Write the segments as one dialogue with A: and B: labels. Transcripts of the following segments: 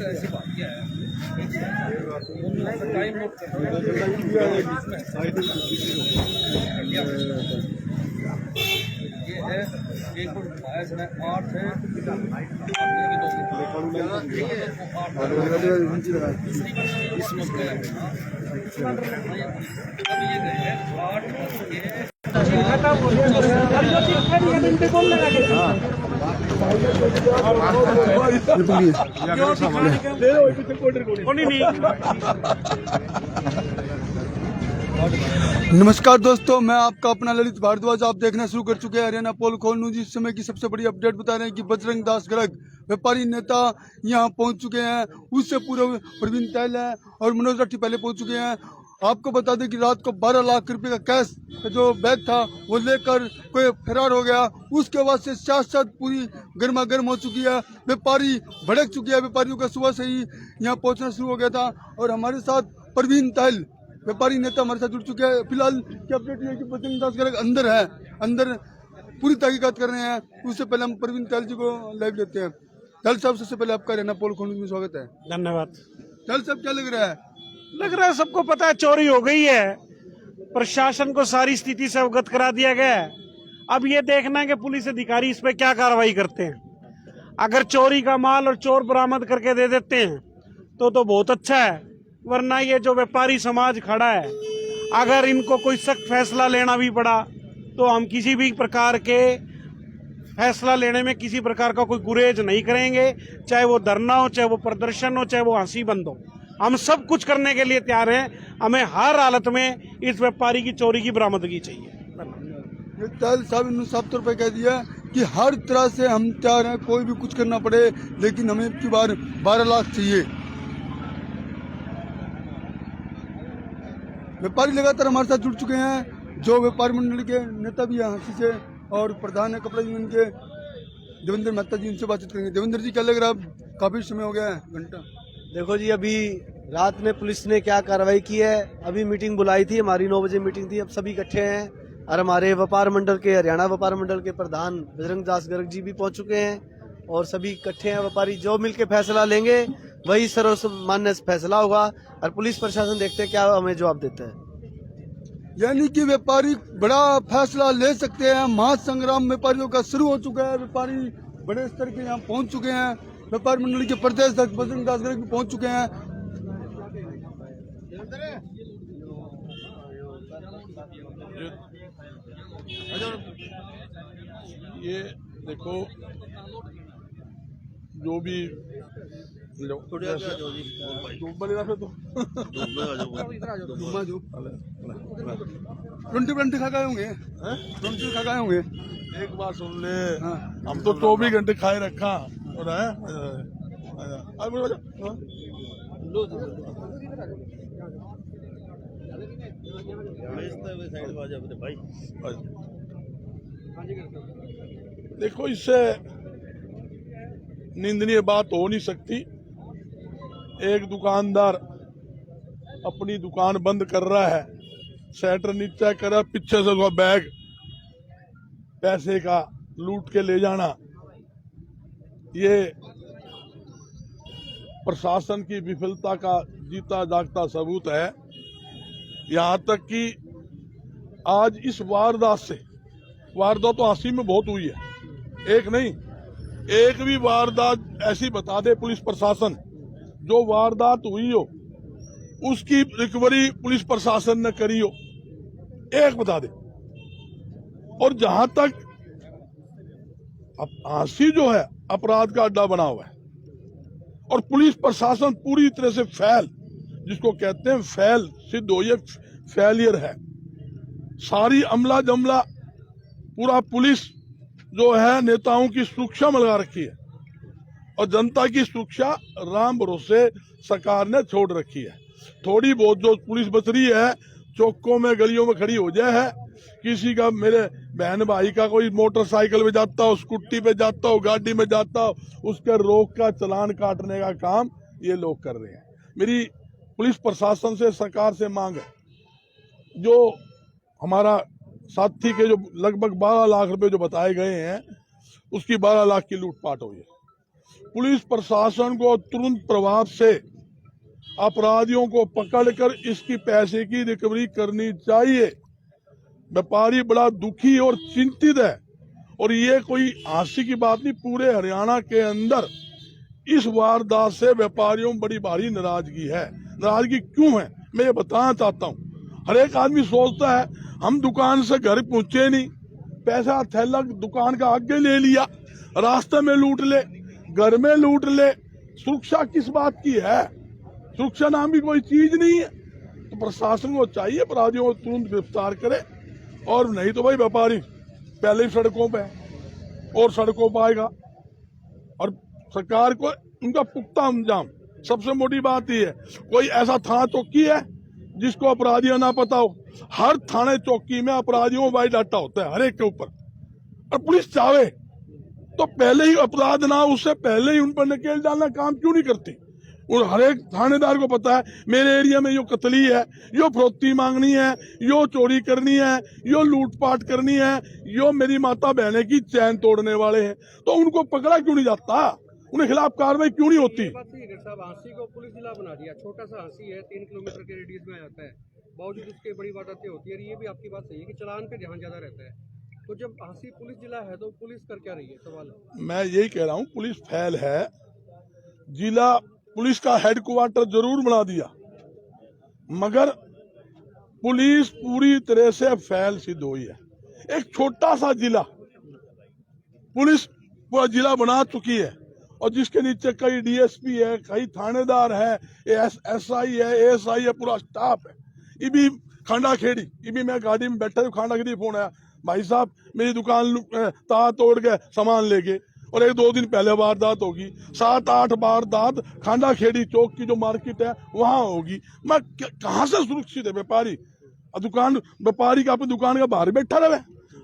A: ऐसी बात क्या है टाइम नोट कर ये है एक और बायस है 8 है इस मसले अभी ये गए हैं 8
B: नमस्कार दोस्तों, मैं आपका अपना ललित भारद्वाज। आप देखना शुरू कर चुके हैं हरियाणा पोल खोल न्यूज। इस समय की सबसे बड़ी अपडेट बता रहे हैं कि बजरंग दास गर्ग व्यापारी नेता यहां पहुंच चुके हैं। उससे पूर्व प्रवीण तैल है और मनोज राठी पहले पहुंच चुके हैं। आपको बता दें कि रात को 12 लाख रुपए का कैश जो बैग था वो लेकर कोई फरार हो गया। उसके बाद से सियासत पूरी गर्मा गर्म हो चुकी है। व्यापारी भड़क चुकी है। व्यापारियों का सुबह से ही यहाँ पहुँचना शुरू हो गया था और हमारे साथ प्रवीण तैल व्यापारी नेता हमारे साथ जुड़ चुके हैं। फिलहाल की अपडेट ये है कि बजरंग दास गर्ग अंदर है, अंदर पूरी तहकीकात कर रहे हैं। उससे पहले हम प्रवीण तैल जी को लाइव लेते हैं। तैल साहब, सबसे पहले आपका हरियाणा पोल खोल में स्वागत है।
C: धन्यवाद।
B: तैल साहब, क्या लग रहा है?
C: सबको पता है चोरी हो गई है, प्रशासन को सारी स्थिति से अवगत करा दिया गया है। अब ये देखना है कि पुलिस अधिकारी इस पे क्या कार्रवाई करते हैं। अगर चोरी का माल और चोर बरामद करके दे देते हैं तो बहुत अच्छा है, वरना ये जो व्यापारी समाज खड़ा है, अगर इनको कोई सख्त फैसला लेना भी पड़ा तो हम किसी भी प्रकार के फैसला लेने में किसी प्रकार का कोई गुरेज नहीं करेंगे। चाहे वो धरना हो, चाहे वो प्रदर्शन हो, चाहे वो हंसी बंद हो, हम सब कुछ करने के लिए तैयार हैं। हमें हर हालत में इस व्यापारी की चोरी की बरामदगी चाहिए।
B: तैल साहब ने साफ तौर पर कह दिया कि हर तरह से हम तैयार हैं, कोई भी कुछ करना पड़े, लेकिन हमें की बार 12 लाख चाहिए। व्यापारी लगातार हमारे साथ जुड़ चुके हैं। जो व्यापारी मंडल के नेता भी हैं हंसी से और प्रधान है कपड़ा यूनियन के देवेंद्र मेहता जी, उनसे बातचीत करेंगे। देवेंद्र जी, क्या लग रहा है? काफी समय हो गया है, घंटा।
D: देखो जी, अभी रात में पुलिस ने क्या कार्रवाई की है। अभी मीटिंग बुलाई थी, हमारी 9 बजे मीटिंग थी। अब सभी इकट्ठे हैं और हमारे व्यापार मंडल के, हरियाणा व्यापार मंडल के प्रधान बजरंग दास गर्ग जी भी पहुंच चुके हैं और सभी इकट्ठे हैं। व्यापारी जो मिलकर फैसला लेंगे वही सर्वमान्य फैसला होगा और पुलिस प्रशासन देखते हैं क्या हमें जवाब देता है।
B: यानी कि व्यापारी बड़ा फैसला ले सकते हैं। महासंग्राम व्यापारियों का शुरू हो चुका है। व्यापारी बड़े स्तर के यहाँ पहुंच चुके हैं। व्यापार मंडल के प्रदेश अध्यक्ष बजरंग दास गर्ग भी पहुंच चुके हैं।
E: ये देखो, जो भी
B: ट्वेंटी खा गए होंगे, 20 खा गए होंगे।
E: एक बार सुन ले, हम तो 24 घंटे खाए रखा और देखो, इससे निंदनीय बात हो नहीं सकती। एक दुकानदार अपनी दुकान बंद कर रहा है, शटर नीचे कर रहा है, पीछे से उसका बैग पैसे का लूट के ले जाना, ये प्रशासन की विफलता का जीता जागता सबूत है। यहाँ तक कि आज इस वारदात तो हांसी में बहुत हुई है, एक नहीं, एक भी वारदात ऐसी बता दे पुलिस प्रशासन जो वारदात हुई हो उसकी रिकवरी पुलिस प्रशासन ने करी हो, एक बता दे। और जहां तक हांसी जो है अपराध का अड्डा बना हुआ है और पुलिस प्रशासन पूरी तरह से फेल, जिसको कहते हैं फेल सिद्ध हो, ये फेलियर है। सारी अमला जमला पूरा पुलिस जो है नेताओं की सुरक्षा में लगा रखी है और जनता की सुरक्षा राम भरोसे सरकार ने छोड़ रखी है। थोड़ी बहुत जो पुलिस बच रही है चौकों में गलियों में खड़ी हो जाए है, किसी का, मेरे बहन भाई का कोई मोटरसाइकिल पे जाता हो, स्कूटी पे जाता हो, गाड़ी में जाता हो, उसके रोक का चालान काटने का काम ये लोग कर रहे हैं। मेरी पुलिस प्रशासन से, सरकार से मांग है, जो हमारा साथी के जो लगभग 12 लाख रुपए जो बताए गए हैं, उसकी 12 लाख की लूटपाट हुई है। पुलिस प्रशासन को तुरंत प्रभाव से अपराधियों को पकड़कर इसकी पैसे की रिकवरी करनी चाहिए। व्यापारी बड़ा दुखी और चिंतित है और ये कोई हास्य की बात नहीं, पूरे हरियाणा के अंदर इस वारदात से व्यापारियों में बड़ी भारी नाराजगी है। नाराजगी क्यों है मैं ये बताना चाहता हूँ। हर एक आदमी सोचता है हम दुकान से घर पहुंचे नहीं, पैसा थैला दुकान का आगे ले लिया, रास्ते में लूट ले, घर में लूट ले, सुरक्षा किस बात की है? सुरक्षा नाम की कोई चीज नहीं है। तो प्रशासन को चाहिए अपराधियों को तुरंत गिरफ्तार करे, और नहीं तो भाई व्यापारी पहले ही सड़कों पे है और सड़कों पर आएगा। और सरकार को उनका पुख्ता अंजाम, सबसे मोटी बात यह है, कोई ऐसा थाना चौकी है जिसको अपराधियों ना पता हो? हर थाने चौकी में अपराधियों का बायोडाटा होता है हर एक के ऊपर। और पुलिस चाहे तो पहले ही अपराध ना, उससे पहले ही उन पर नकेल डालना काम क्यों नहीं करती? और हर एक थानेदार को पता है मेरे एरिया में यो कतली है, यो फरोख्ती मांगनी है, यो चोरी करनी है, यो लूटपाट करनी है, यो मेरी माता बहने की चैन तोड़ने वाले हैं, तो उनको पकड़ा क्यों नहीं जाता? उनके खिलाफ कार्रवाई क्यों नहीं होती?
A: हांसी को पुलिस जिला बना दिया, छोटा सा हांसी है, 3 किलोमीटर के रेडियस में आ जाता है, बावजूद उसके बड़ी वारदातें होती है। ये भी आपकी बात सही है कि चालान पे ध्यान ज्यादा रहता है। तो जब हांसी पुलिस जिला है तो पुलिस कर क्या रही है? सवाल है।
E: मैं यही कह रहा हूँ, पुलिस फेल है। जिला पुलिस का हेडक्वार्टर जरूर बना दिया, मगर पुलिस पूरी तरह से फेल सिद्ध हुई है। एक छोटा सा जिला पुलिस पूरा जिला बना चुकी है, और जिसके नीचे कई डीएसपी है, कई थानेदार है, एसआई है, एएसआई है, पूरा स्टाफ है। ये भी खांडा खेड़ी, ये भी मैं गाड़ी में बैठा खांडा खेड़ी फोन आया, भाई साहब मेरी दुकान तार तोड़ के सामान ले गए। और 1-2 दिन पहले वारदात होगी, 7-8 वारदात खांडा खेड़ी चौक की जो मार्केट है वहां होगी। मैं कहां से सुरक्षित है व्यापारी? दुकान व्यापारी का अपनी दुकान का बाहर बैठा रहे,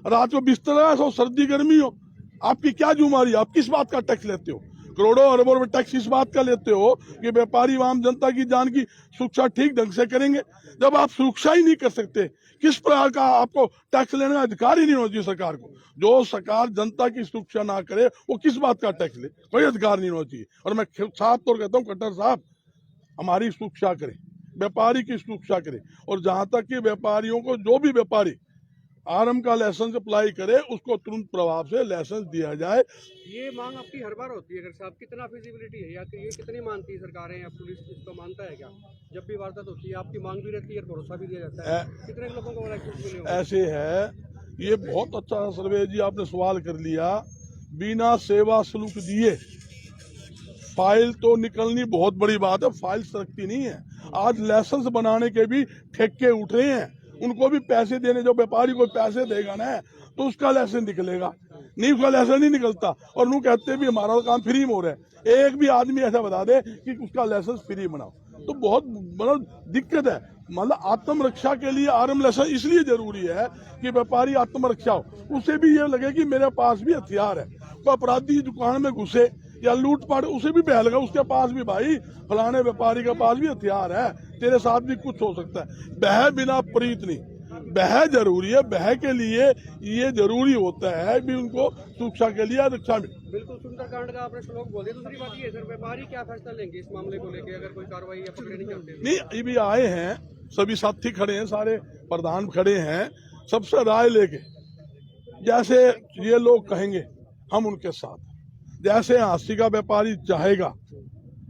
E: रात में बिस्तर है, सर्दी गर्मी हो, आपकी क्या जुम्मेवारी? आप किस बात का टैक्स लेते हो? करोड़ों अरबों रुपए टैक्स इस बात का लेते हो कि व्यापारी आम जनता की जान की सुरक्षा ठीक ढंग से करेंगे। जब आप सुरक्षा ही नहीं कर सकते, किस प्रकार का आपको टैक्स लेने का अधिकार ही नहीं होना चाहिए सरकार को। जो सरकार जनता की सुरक्षा ना करे वो किस बात का टैक्स ले? कोई अधिकार नहीं होना चाहिए। और मैं साफ तौर कहता हूँ, खट्टर साहब हमारी सुरक्षा करे, व्यापारी की सुरक्षा करे। और जहां तक कि व्यापारियों को, जो भी व्यापारी आरएम का लाइसेंस अप्लाई करे उसको तुरंत प्रभाव से लाइसेंस दिया जाए।
A: ये मांग आपकी हर बार होती है, अगर साहब कितना फिजिबिलिटी है या ये कितनी मानती है सरकारें या पुलिस इसको मानता है क्या? जब भी वारदात होती है आपकी मांग भी रहती है, भरोसा भी दिया जाता है, कितने लोगों को लाइसेंस मिले?
E: ऐसे है, ये बहुत अच्छा सर्वे जी आपने सवाल कर लिया। बिना सेवा शुल्क दिए फाइल तो निकलनी बहुत बड़ी बात है, फाइल सरकती नहीं है। आज लाइसेंस बनाने के भी ठेके उठ रहे हैं, उनको भी पैसे देने, जो व्यापारी को पैसे देगा ना तो उसका लाइसेंस निकलेगा, नहीं उसका लाइसेंस नहीं निकलता। और वो कहते भी हमारा काम फ्री में हो रहा है। एक भी आदमी ऐसा बता दे कि उसका लाइसेंस फ्री बनाओ, तो बहुत बड़ा दिक्कत है। मतलब आत्मरक्षा के लिए आर्म लाइसेंस इसलिए जरूरी है कि व्यापारी आत्मरक्षा हो, उसे भी ये लगे कि मेरे पास भी हथियार है। तो अपराधी दुकान में घुसे या लूटपाट, उसे भी बह लगा उसके पास भी, भाई फलाने व्यापारी के पास भी हथियार है, तेरे साथ भी कुछ हो सकता है। बह बिना प्रीत नहीं, बह जरूरी है। बह के लिए ये जरूरी होता है भी उनको सुरक्षा के लिए रक्षा मिले।
A: बिल्कुल सुंदरकांड का आपने श्लोक बोल दिया। दूसरी बात ये सर, व्यापारी क्या फैसला लेंगे इस मामले को लेकर अगर कोई कार्रवाई या पकड़े नहीं करते?
E: नहीं, ये भी आए हैं, सभी साथी खड़े हैं, सारे प्रधान खड़े हैं, सबसे राय लेके जैसे ये लोग कहेंगे हम उनके साथ, जैसे हांसी का व्यापारी चाहेगा।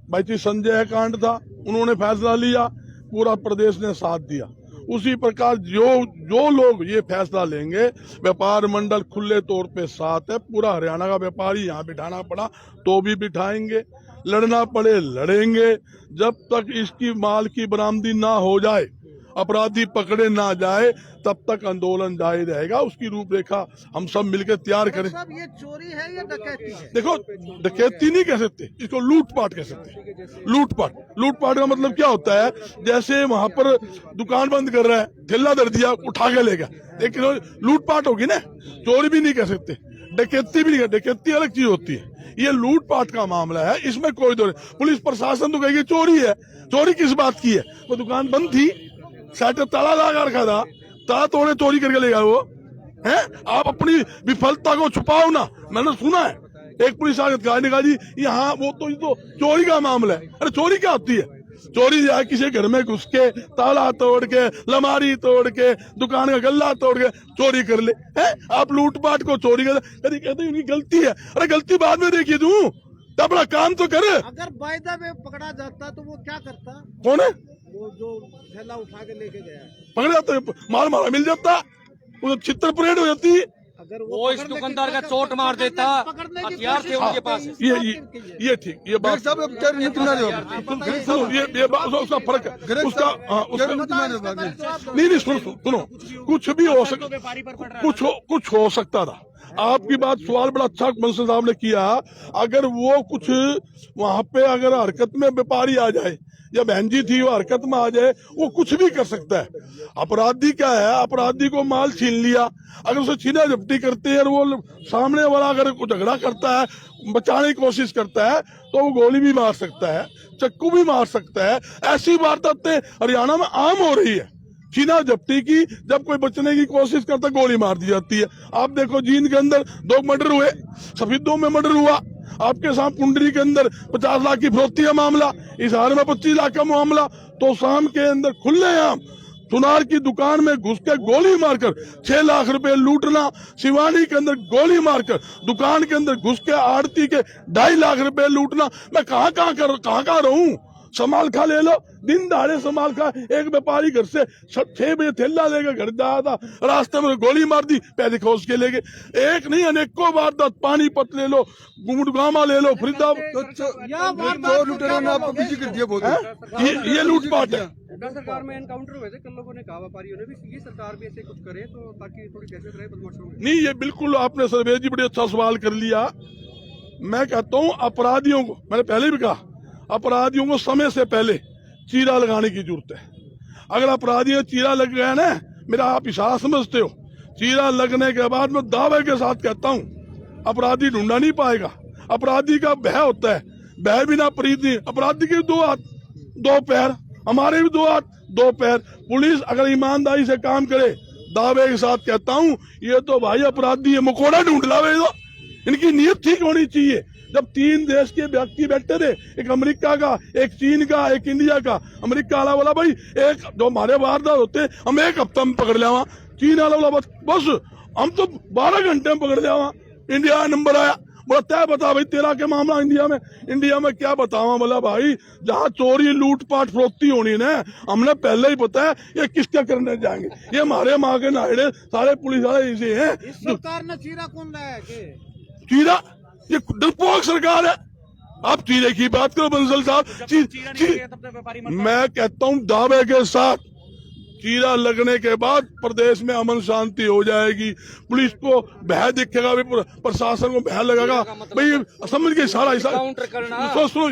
E: भाई संजय कांड था, उन्होंने फैसला लिया, पूरा प्रदेश ने साथ दिया। उसी प्रकार जो लोग ये फैसला लेंगे, व्यापार मंडल खुले तौर पे साथ है। पूरा हरियाणा का व्यापारी यहाँ बिठाना पड़ा तो भी बिठाएंगे, लड़ना पड़े लड़ेंगे। जब तक इसकी माल की बरामदी ना हो जाए, अपराधी पकड़े ना जाए, तब तक आंदोलन जारी रहेगा। उसकी रूपरेखा हम सब मिलकर तैयार करें।
A: साहब ये चोरी है या डकैती है?
E: देखो, डकैती नहीं कह सकते, इसको लूटपाट कह सकते हैं। लूटपाट का मतलब क्या होता है? जैसे वहां पर दुकान बंद कर रहा है, ठेला धर दिया, उठा के ले गया, एक लूटपाट होगी ना। चोरी भी नहीं कह सकते, डकैती भी नहीं, डकैती अलग चीज होती है। ये लूटपाट का मामला है, इसमें कोई दो नहीं। पुलिस प्रशासन तो कहेगी चोरी है, चोरी किस बात की है? वो दुकान बंद थी, शटर ताला लगा रखा था, ताला तोड़े चोरी करके ले गया वो है। आप अपनी विफलता को छुपाओ ना। मैंने सुना है एक पुलिस अधिकारी ने कहा जी यहाँ वो तो ये तो चोरी का मामला है। अरे चोरी क्या होती है? चोरी जो है किसी घर में घुस के ताला तोड़ के, लमारी तोड़ के, दुकान का गल्ला तोड़ के चोरी कर ले है। आप लूटपाट को चोरी कर, कभी कहते उनकी गलती है। अरे गलती बाद में देखिए तू, तो अपना काम तो करे।
F: अगर वायदा में पकड़ा जाता तो वो क्या करता?
E: कौन है
F: वो जो थैला उठा के लेके गया,
E: पकड़ जाता है, माल मारा मिल जाता, वो छितर परेड हो जाती।
F: अगर
A: वो इस दुकानदार का चोट मार देता, हथियार थे उनके पास।
E: ये ठीक, ये बात
B: साहब अब क्या रणनीति बना रहे हो आप?
E: सुनो, ये बात उसका फर्क है उसका।
B: क्या रणनीति बना रहे हो आगे?
E: नहीं सुनो, कुछ भी हो सकता, कुछ हो सकता था। आपकी बात, सवाल बड़ा अच्छा मंसूर साहब ने किया। अगर वो कुछ वहां पे अगर हरकत में व्यापारी आ जाए या बहन जी थी वो हरकत में आ जाए, वो कुछ भी कर सकता है। अपराधी क्या है, अपराधी को माल छीन लिया, अगर उसे छीना झपटी करते हैं और वो सामने वाला अगर झगड़ा करता है, बचाने की कोशिश करता है, तो वो गोली भी मार सकता है, चक्कू भी मार सकता है। ऐसी वारदातें हरियाणा में आम हो रही है। छीना झपटी की, जब कोई बचने की कोशिश करता गोली मार दी जाती है। आप देखो जींद के अंदर 2 मर्डर हुए, सफेदों में मर्डर हुआ, आपके साथ पुंडरी के अंदर 50 लाख की फरोख्ती का मामला, इजहार में 25 लाख का मामला। तो शाम के अंदर खुलेआम सुनार की दुकान में घुस के गोली मारकर 6 लाख रुपए लूटना, शिवानी के अंदर गोली मारकर दुकान के अंदर घुस के आड़ती के 2.5 लाख रुपए लूटना। मैं कहाँ रहूं? समाल खा ले लो, दिन दहाड़े समाल खा। एक व्यापारी घर से 6 बजे थैला लेकर घर जा रहा था, रास्ते में गोली मार दी, पैसे खोज के लेके। एक नहीं अनेकों बारदात, पानीपत ले लो, गुड़गामा ले लो, फरीदाबाद।
B: चोर लुटेरों ने आपको पीछे कर दिया बहुत।
E: ये लूटपाट है।
A: सरकार में एनकाउंटर हुए थे, कल लोगों ने कहा, व्यापारियों ने भी, ये सरकार भी ऐसे कुछ करे तो ताकि थोड़ी दहशत रहे बदमाशों में।
E: नहीं, ये बिल्कुल आपने सर्वेश जी बड़े अच्छा सवाल कर लिया। मैं कहता हूँ अपराधियों को, मैंने पहले भी कहा, अपराधियों को समय से पहले चीरा लगाने की जरूरत है। अगर अपराधी को चीरा लग गया ना, मेरा आप इशारा समझते हो, चीरा लगने के बाद मैं दावे के साथ कहता हूँ अपराधी ढूंढा नहीं पाएगा। अपराधी का भय होता है, भय बिना प्रीत नहीं। अपराधी के 2 हाथ 2 पैर, हमारे भी 2 हाथ 2 पैर। पुलिस अगर ईमानदारी से काम करे, दावे के साथ कहता हूँ, ये तो भाई अपराधी है, मकोड़ा ढूंढ लावे। इनकी नीयत ठीक होनी चाहिए। जब 3 देश के व्यक्ति बैठे थे, एक अमेरिका का, एक चीन का, एक इंडिया का। अमेरिका वाला बोला भाई एक जो हमारे वारदात होते हम 1 हफ्ता में पकड़ लिया, चीन वाला बोला बस हम तो 12 घंटे में पकड़ लिया। इंडिया नंबर आया, बोला तय बता भाई तेरा क्या मामला इंडिया में क्या बतावा। बोला भाई जहाँ चोरी लूटपाट फरोख्ती होनी ना, हमने पहले ही पता है ये किसका करने जाएंगे। ये हमारे माँ के नाड़े सारे पुलिस वाले ऐसे हैं।
F: सरकार ने चीरा कौन लाया?
E: चीरा ये डरपोक सरकार है। आप चीरे की बात करो बंसल साहब। मैं कहता हूँ दावे के साथ, चीरा लगने के बाद प्रदेश में अमन शांति हो जाएगी। पुलिस को भय दिखेगा, भी प्रशासन को भय लगेगा। भाई समझ के सारा सुनो,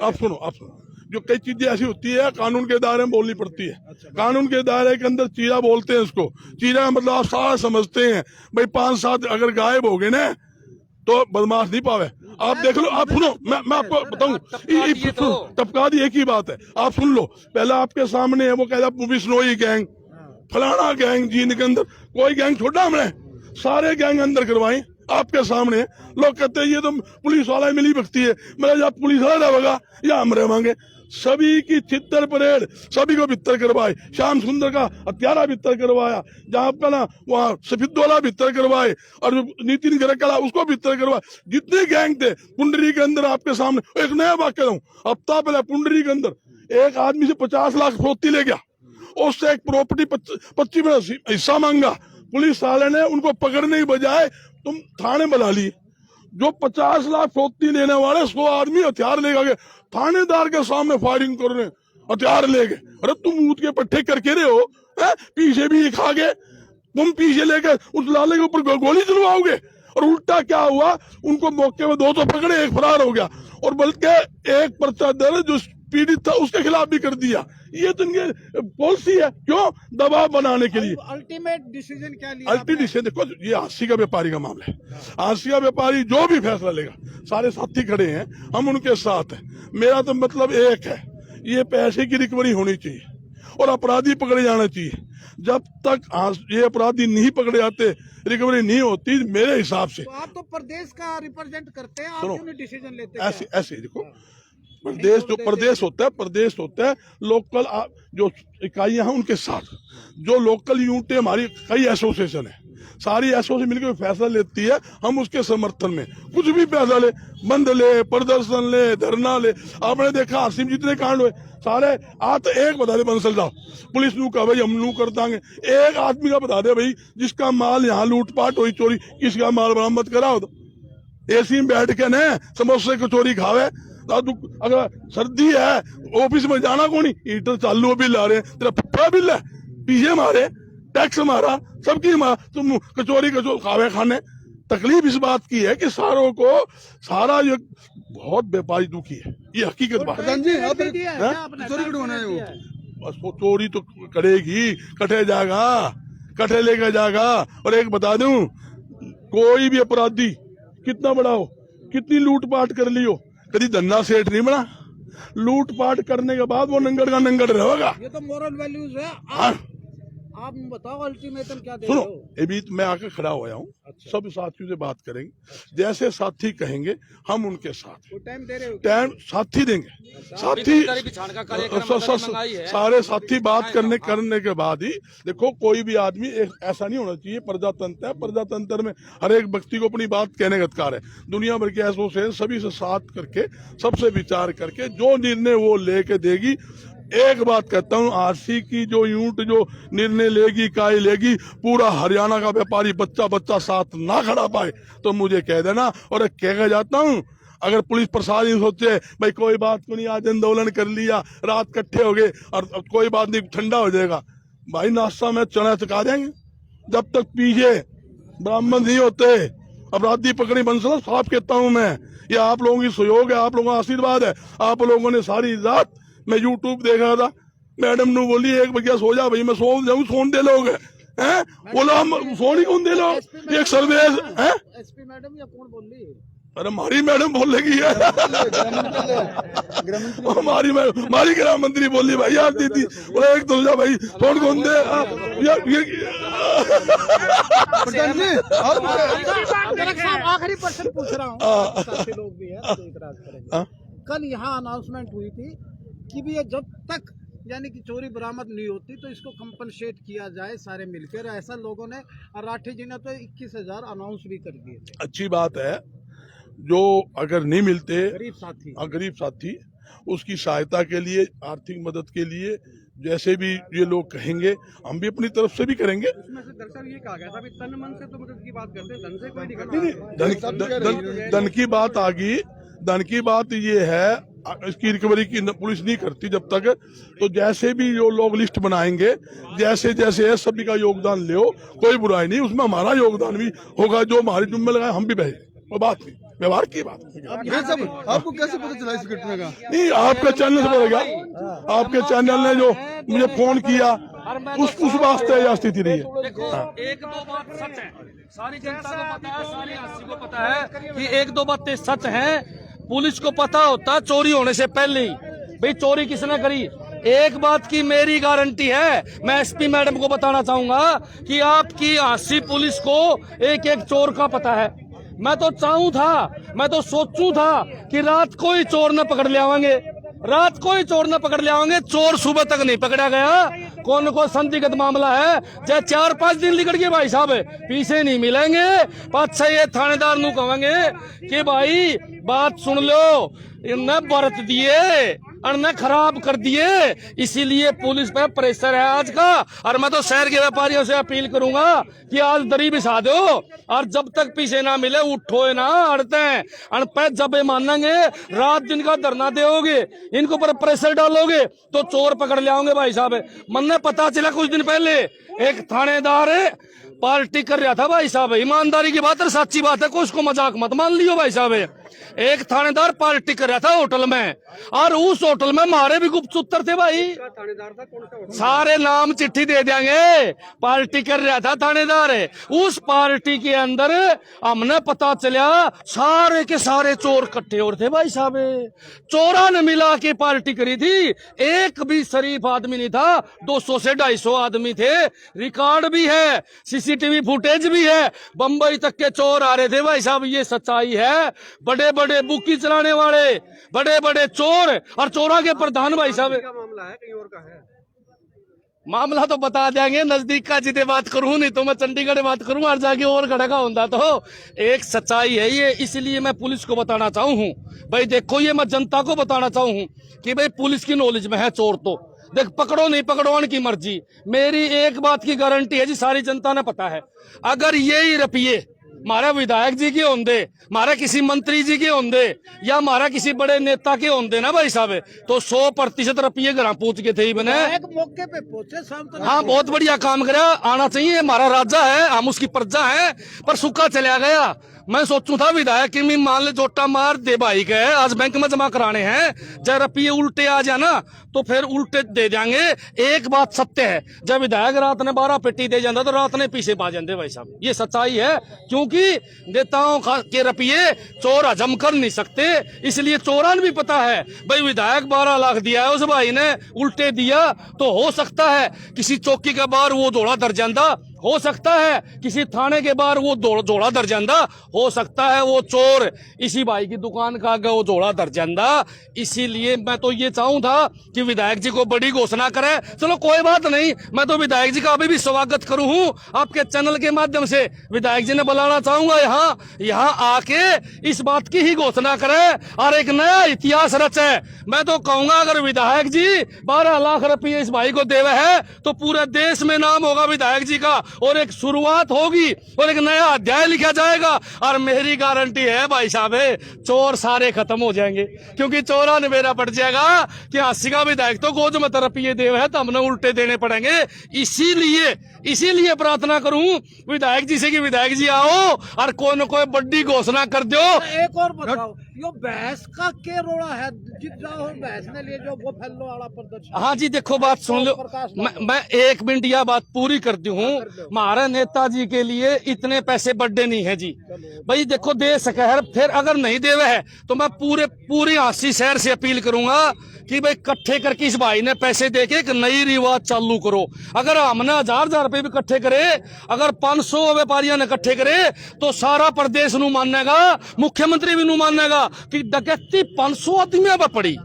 E: आप सुनो। जो कई चीजें ऐसी होती है कानून के दायरे में बोलनी पड़ती है। कानून के दायरे के अंदर चीरा बोलते हैं उसको। चीरा का मतलब आप सारा समझते हैं। भाई 5-7 अगर गायब हो गए ना तो बदमाश नहीं पावे। आप देख लो, आप सुनो, मैं आपको बताऊं, टपका दी एक ही बात है, आप सुन लो। पहले आपके सामने है, वो कहता बिश्नोई गैंग, फलाना गैंग, जीन के अंदर कोई गैंग छोड़ा हमने, सारे गैंग अंदर करवाए आपके सामने। लोग कहते हैं ये तो पुलिस वाला मिली भगती है। मेरा जब पुलिस वाला रहेगा या हम रहेंगे। सभी की छितर परेड, सभी को भित्तर करवाए। श्याम सुंदर का हत्यारा भित्तर करवाया, जहाँ का ना वहाँ सफेद वाला भित्तर करवाए, और नितिन गरकला उसको भित्तर करवाए। जितने गैंग थे पुंडरी के अंदर आपके सामने। एक नया वाक्य हूँ, हफ्ता पहले पुंडरी के अंदर एक आदमी से 50 लाख फरोख्ती ले गया, उससे एक प्रॉपर्टी 25 हिस्सा मांगा। पुलिस वाले ने उनको पकड़ने की बजाय तुम थाने बुला ली। जो 50 लाख फरोख्ती लेने वाले 100 आदमी हथियार ले गए, थानेदार के सामने फायरिंग कर रहे, हथियार ले गए। अरे तुम ऊँट के पट्टे करके रहे हो, पीछे भी खा गए। तुम पीछे लेकर उस लाले के ऊपर गोली चलवाओगे। और उल्टा क्या हुआ, उनको मौके में 2 तो पकड़े, एक फरार हो गया, और बल्कि एक पर्चा दर्ज जो पीड़ित था उसके खिलाफ भी कर दिया। ये तो इनकी पॉलिसी है, क्यों? दबाव बनाने के लिए।
F: अल्टीमेट डिसीजन क्या लिया?
E: अल्टीमेट डिसीजन देखो, ये हांसी का व्यापारी का मामला है। हांसी का व्यापारी जो भी फैसला लेगा, सारे साथी खड़े हैं, हम उनके साथ हैं। मेरा तो मतलब एक है, ये पैसे की रिकवरी होनी चाहिए। और अपराधी पकड़े जाने चाहिए। जब तक ये अपराधी नहीं पकड़े जाते, रिकवरी नहीं होती मेरे हिसाब से।
F: तो आप तो प्रदेश का रिप्रेजेंट करते हैं, आप
E: सुनो,
F: क्यों नहीं डिसीजन लेते?
E: ऐसे ऐसे देखो, प्रदेश होता है लोकल जो इकाइयां हैं उनके साथ, जो लोकल यूनिटें हमारी कई एसोसिएशन है, सारी एसोसिएशन मिलकर फैसला लेती है, हम उसके समर्थन में कुछ भी फैसला ले, बंद ले, प्रदर्शन ले, धरना ले। आपने देखा आसिम जितने कांड हुए सारे आज तो एक बता दे बंसल साहब, पुलिस नू कहा भाई हम नू कर देंगे, एक आदमी का बता दे भाई जिसका माल यहाँ लूटपाट हुई, चोरी, किसका माल बरामद करा हो, एसी में बैठ के न समोसे कचोरी खावे। अगर सर्दी है ऑफिस में जाना कौन, हीटर चालू बिल आ रहे हैं, तेरा पप्पा बिल है, पीछे मारे, टैक्स मारा, सबकी मारा, तुम कचोरी खावे खाने। तकलीफ इस बात की है कि सारा ये बहुत व्यापारी दुखी है, ये हकीकत बात है।
B: प्रधान जी आप
F: चोरी
B: कटवाना है वो,
E: बस वो चोरी तो करेगी, कटे जाएगा, कटे लेकर जाएगा। और एक बता दूं, कोई भी अपराधी कितना बड़ा हो, कितनी लूटपाट कर ली हो, कभी धन्ना सेठ नहीं बना। लूटपाट करने के बाद वो नंगड़ का नंगड़ रहेगा।
F: ये तो मोरल वैल्यूज है।
E: हाँ।
F: आप बताओ अल्टीमेटम क्या दे
E: सुनो,
F: रहे हो?
E: ये बीच मैं आकर खड़ा हुआ हूँ, सब साथियों से बात करेंगे, जैसे साथी कहेंगे हम उनके साथ
F: वो टाइम दे रहे हो?
E: टाइम साथी देंगे, साथी सारे साथी बात करने के बाद ही देखो, कोई भी आदमी ऐसा नहीं होना चाहिए। प्रजातंत्र है, प्रजातंत्र में हर एक व्यक्ति को अपनी बात कहने का अधिकार है। दुनिया भर के एसोसिएशन सभी से साथ करके, सबसे विचार करके जो निर्णय वो लेके देगी। एक बात कहता हूँ, आरसी की जो यूनिट जो निर्णय लेगी, इकाई लेगी, पूरा हरियाणा का व्यापारी बच्चा साथ ना खड़ा पाए तो मुझे कह देना। और कह जाता हूँ, अगर पुलिस प्रशासन सोचे भाई कोई बात को नहीं, आज आंदोलन कर लिया, रात इकट्ठे हो गए और कोई बात नहीं, ठंडा हो जाएगा, भाई नाश्ता में चना चका देंगे। जब तक पीछे ब्राह्मण नहीं होते अपराधी पकड़ी बंसल, साफ कहता हूँ मैं, ये आप लोगों की सहयोग है, आप लोगों का आशीर्वाद है। आप लोगों ने सारी रात, मैं यूट्यूब देख रहा था, मैडम ने बोली 1 बजे सो जा भाई, मैं सो जाऊँ, सोन दे लोग हैं, बोला हम सोनी कौन दे लो, एक सर्वे है।
F: एसपी मैडम या कौन बोल रही है?
E: अरे हमारी मैडम बोल लगी है, हमारी गृह मंत्री बोली भाई आप दीदी, बोले एक तो भाई कौन दे
B: प्रधान जी आप
F: आखिरी प्रश्न पूछ रहा हूँ, साथी लोग भी हैं तो इतराज करेंगे। कल यहाँ अनाउंसमेंट हुई थी कि भी ये जब तक यानी कि चोरी बरामद नहीं होती तो इसको कंपनसेट किया जाए सारे मिलकर, ऐसा लोगों ने, राठी जी ने तो 21,000 अनाउंस भी कर दिए थे।
E: अच्छी बात है, जो अगर नहीं मिलते
F: गरीब
E: साथी उसकी सहायता के लिए, आर्थिक मदद के लिए जैसे भी ये लोग कहेंगे हम भी अपनी तरफ से भी करेंगे।
A: उसमें से दरअसल ये कहा गया था, तन मन से तो मदद की बात करते हैं, धन से कोई नहीं करता।
E: धन की बात आ गई, धन की बात ये है, इसकी रिकवरी की पुलिस नहीं करती जब तक। तो जैसे भी जो लोग लिस्ट बनाएंगे, जैसे है सभी का योगदान ले, कोई बुराई नहीं, उसमें हमारा योगदान भी होगा, जो हमारे जुम्मे लगाए हम भी बहे, वो बात नहीं, व्यवहार की बात।
B: आपको कैसे पता चला इस घटना का?
E: नहीं, आपके चैनल से पता गया, आपके चैनल ने जो मुझे फोन किया उस वास्ते यह स्थिति रही है।
G: एक दो बात सच है, सारी जनता को पता है, सारी आरसी को पता है कि एक दो बातें सच हैं। पुलिस को पता होता चोरी होने से पहले ही भाई चोरी किसने करी। एक बात की मेरी गारंटी है, मैं एसपी मैडम को बताना चाहूंगा कि आपकी आरसी पुलिस को एक एक चोर का पता है। मैं तो चाहूं था, मैं तो सोचूं था कि रात को ही चोर न पकड़ ले आवेंगे, रात को ही चोर न पकड़ ले आवेंगे। चोर सुबह तक नहीं पकड़ा गया, कौन को संदिग्ध मामला है, चाहे 4-5 दिन निकल गए भाई साहब, पीछे नहीं मिलेंगे। 5-6 ये थानेदार नू कहेंगे कि भाई बात सुन लो, इन्हें बरत दिए और न खराब कर दिए। इसीलिए पुलिस पे प्रेशर है आज का। और मैं तो शहर के व्यापारियों से अपील करूंगा कि आज दरी बिछा दो और जब तक पीछे ना मिले उठो ना, अड़ते हैं अनपैद जब मानेंगे, रात दिन का धरना दोगे, इनको पर प्रेशर डालोगे तो चोर पकड़ ले आओगे भाई साहब। मन ने पता चला कुछ दिन पहले एक थानेदार पार्टी कर रहा था भाई साहब। ईमानदारी की बात है, सच्ची बात है, कोई उसको मजाक मत मान लियो भाई साहब। एक थानेदार पार्टी कर रहा था होटल में, और उस होटल में हमारे भी गुप्तसूत्र थे भाई।
A: थानेदार था कौन सा होटल?
G: सारे नाम चिट्ठी दे देंगे। पार्टी कर रहा था थानेदार, उस पार्टी के अंदर हमने पता चला सारे के सारे चोर इकट्ठे हो रहे थे भाई साहब। चोरा ने मिला के पार्टी करी थी, एक भी शरीफ आदमी नहीं था, 200 से 250 आदमी थे। रिकॉर्ड भी है, सीसीटीवी फुटेज भी है, बंबई तक के चोर आ रहे थे भाई साहब। ये सच्चाई है। बड़े बड़े बुकी चलाने वाले, बड़े बड़े चोर और चोरा के प्रधान भाई साहब।
A: का मामला है कहीं और का है?
G: मामला तो बता देंगे, नजदीक का जितने बात करूं, नहीं तो मैं चंडीगढ़ बात करूं और जाके और खड़का होता। तो एक सच्चाई है ये, इसलिए मैं पुलिस को बताना चाहूं हूं भाई। देखो ये मैं जनता को बताना चाहूं हूं कि भाई पुलिस की नॉलेज में है चोर, तो देख पकड़ो नहीं पकड़ो उनकी मर्जी। मेरी एक बात की गारंटी है जी, सारी जनता ने पता है, अगर यही रुपये हमारे विधायक जी के होंगे, हमारे किसी मंत्री जी के होंगे, या हमारा किसी बड़े नेता के होंगे ना भाई साहब, तो 100% रुपये घर पहुंच गए थे बने।
F: एक मौके पे पहुंचे शाम तक।
G: हाँ बहुत बढ़िया काम करा, आना चाहिए, हमारा राजा है, हम उसकी प्रजा है, पर सूखा चला गया। मैं सोचूं था विधायक की मान ले जोटा मार दे भाई के, आज बैंक में जमा कराने हैं, जब रुपये उल्टे आ जाना तो फिर उल्टे दे जाएंगे। एक बात सत्य है, जब विधायक रात ने 12 पेटी दे जाता तो रात ने पीछे पा जाते भाई साहब। ये सच्चाई है, क्योंकि नेताओं के रुपये चोर हजम कर नहीं सकते, इसलिए चोरान भी पता है भाई विधायक 12 लाख दिया है, उस भाई ने उल्टे दिया, तो हो सकता है किसी चौकी के बाहर वो जोड़ा दर जाता, हो सकता है किसी थाने के बाहर वो जोड़ा दर जाता, हो सकता है वो चोर इसी भाई की दुकान का आगे वो जोड़ा दर जाता। इसीलिए मैं तो ये चाहूं था कि विधायक जी को बड़ी घोषणा करे। चलो कोई बात नहीं, मैं तो विधायक जी का अभी भी स्वागत करूं हूं, आपके चैनल के माध्यम से विधायक जी ने बुलाना चाहूंगा यहाँ आके इस बात की ही घोषणा करे और एक नया इतिहास रचे। मैं तो कहूंगा अगर विधायक जी 12 लाख रुपये इस भाई को देवे है तो पूरे देश में नाम होगा विधायक जी का, और एक शुरुआत होगी और एक नया अध्याय लिखा जाएगा। और मेरी गारंटी है भाई साहब, चोर सारे खत्म हो जाएंगे, क्योंकि चोरा ने मेरा पड़ जाएगा कि अस्सी का विधायक तो गोद में रुपये देवे है तो हमने उल्टे देने पड़ेंगे। इसीलिए प्रार्थना करूं विधायक जी से कि विधायक जी आओ और कोई न कोई बड़ी घोषणा कर दो।
F: एक और बताओ, यो बहस का क्या रोड़ा है? जित जाओ बहस ने लिए जो वो फैलो वाला प्रदर्शन।
G: हाँ जी देखो बात सुन लो, मैं 1 मिनट यह बात पूरी करती हूँ। हमारे नेताजी के लिए इतने पैसे बर्थडे नहीं है जी भाई। देखो दे सके है, फिर अगर नहीं देवे है तो मैं पूरी हांसी शहर से अपील करूंगा कि भाई इकट्ठे करके इस भाई ने पैसे देके एक नई रिवाज चालू करो। अगर हमने 1000 रुपए भी इकट्ठे करे, अगर 500 व्यापारियों ने इकट्ठे करे तो सारा प्रदेश नू मानेगा, मुख्यमंत्री भी नू मानेगा कि डकैती 500 आदमियों पर पड़ी।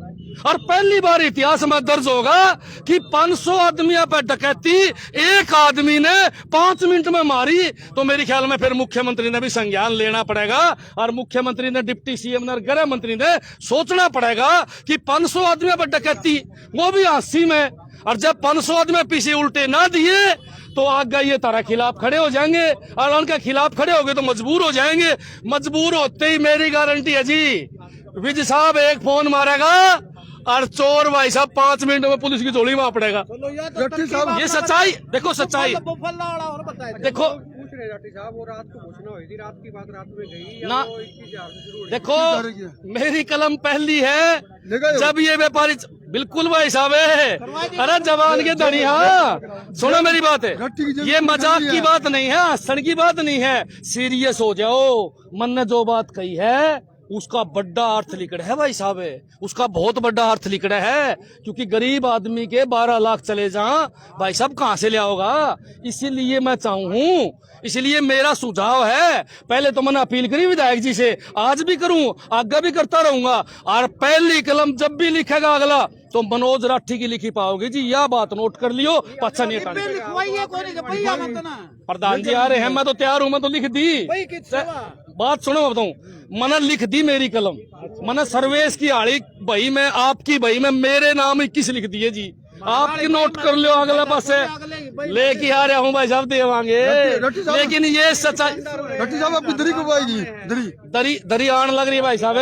G: और पहली बार इतिहास में दर्ज होगा कि 500 आदमियों पर डकैती एक आदमी ने 5 मिनट में मारी। तो मेरे ख्याल में फिर मुख्यमंत्री ने भी संज्ञान लेना पड़ेगा, और मुख्यमंत्री ने, डिप्टी सीएम ने और गृह मंत्री ने सोचना पड़ेगा कि 500 आदमियों पर डकैती, वो भी 80 में, और जब 500 आदमी पीछे उल्टे ना दिए तो आगे ये तारा खिलाफ खड़े हो जाएंगे, और उनके खिलाफ खड़े हो गए तो मजबूर हो जाएंगे। मजबूर होते ही मेरी गारंटी है जी, विजय साहब एक फोन मारेगा और चोर भाई साहब 5 मिनट में पुलिस की झोली में पड़ेगा। ये सच्चाई, देखो सच्चाई देखो।
A: पूछ रहे जाटी साहब, वो रात को घोषणा हुई थी, रात की बात रात में गई या
G: ना,
A: वो 21,000 से शुरू हुई?
G: देखो मेरी कलम पहली है जब ये व्यापारी, बिल्कुल भाई साहब है, अरे जवान के धनी। हाँ सुनो मेरी बात है, ये मजाक की बात नहीं है, हंसण की बात नहीं है, सीरियस हो जाओ। मन ने जो बात कही है उसका बड़ा अर्थ लिखड़ा है भाई साहब, उसका बहुत बड़ा अर्थ लिखड़ा है, क्योंकि गरीब आदमी के 12 लाख चले जा भाई साहब कहां से ले आओगा। इसीलिए मैं चाहूं, इसलिए मेरा सुझाव है, पहले तो मैंने अपील करी विधायक जी से, आज भी करूं, आगे भी करता रहूंगा, और पहली कलम जब भी लिखेगा अगला तो मनोज राठी की लिखी पाओगे जी, यह बात नोट कर लियो। पच्छा नहीं प्रधान जी आ रहे हैं, मैं तो तैयार हूं, मैं तो लिख दी बात। सुनो बताऊं, मैंने लिख दी मेरी कलम, मैंने सर्वेश की आड़ी भाई में, आपकी भाई में मेरे नाम 21 लिख दिए जी, आपकी नोट कर लो अगला पास से लेके आ रहा हूँ भाई साहब, देवांगे। लेकिन ये सच्चाई
B: साहब आपकी दरी कब आएगी?
G: दरी आने लग रही है भाई साहब,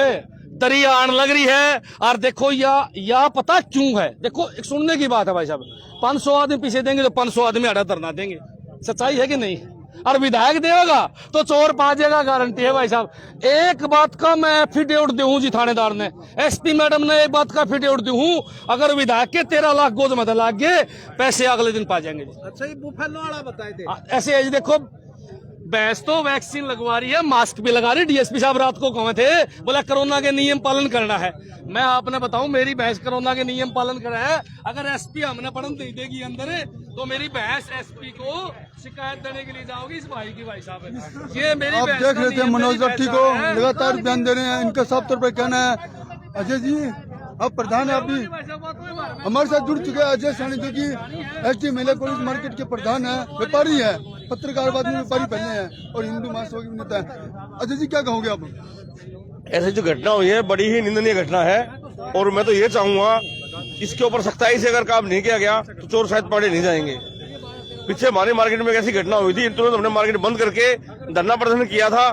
G: दरी आने लग रही है। और देखो या पता क्यों है, देखो एक सुनने की बात है भाई साहब, 500 आदमी पीछे देंगे तो 500 आदमी आड़ा धरना देंगे, सच्चाई है कि नहीं? और विधायक देगा तो चोर पाजेगा, गारंटी है भाई साहब। एक बात का मैं एफिडेविट दूं जी, थानेदार ने, एसपी मैडम ने एक बात का एफिडेविट दूं, अगर विधायक के 13 लाख गोद में लाग गए, पैसे अगले दिन पा जाएंगे जी।
F: अच्छा, ये बुफेलो वाला बताए थे।
G: ऐसे है जी, देखो भैंस तो वैक्सीन लगवा रही है, मास्क भी लगा रही। डीएसपी साहब रात को कहे थे, बोला कोरोना के नियम पालन करना है। मैं आपने बताऊं, मेरी भैंस कोरोना के नियम पालन कर रहा है। अगर एसपी हमने पढ़न नहीं देगी अंदर, तो मेरी भैंस एसपी को शिकायत देने के लिए जाओगी इस भाई की। भाई साहब ये मेरी
B: आप
G: भैंस
B: देख
G: का
B: रहे थे
G: नियम
B: मनोज
G: मेरी
B: भट्टी
G: भैंस
B: को
G: का है।
B: लगातार बयान दे रहे हैं। इनका साफ तौर पर कहना है, अजय जी अब प्रधान है, अभी हमारे साथ जुड़ चुके हैं अजय सानी, जो की एसटी महिला कॉलेज मार्केट के प्रधान है, व्यापारी है, पत्रकारवाद में व्यापारी पहले हैं और हिंदू महासभा के नेता है। अजय जी क्या कहोगे आप?
H: ऐसी जो घटना हुई है बड़ी ही निंदनीय घटना है, और मैं तो ये चाहूंगा इसके ऊपर सख्ताई से अगर काम नहीं किया गया तो चोर शायद पकड़े नहीं जाएंगे। पीछे हमारे मार्केट में एक ऐसी घटना हुई थी, तुरंत हमने मार्केट बंद करके धरना प्रदर्शन किया था,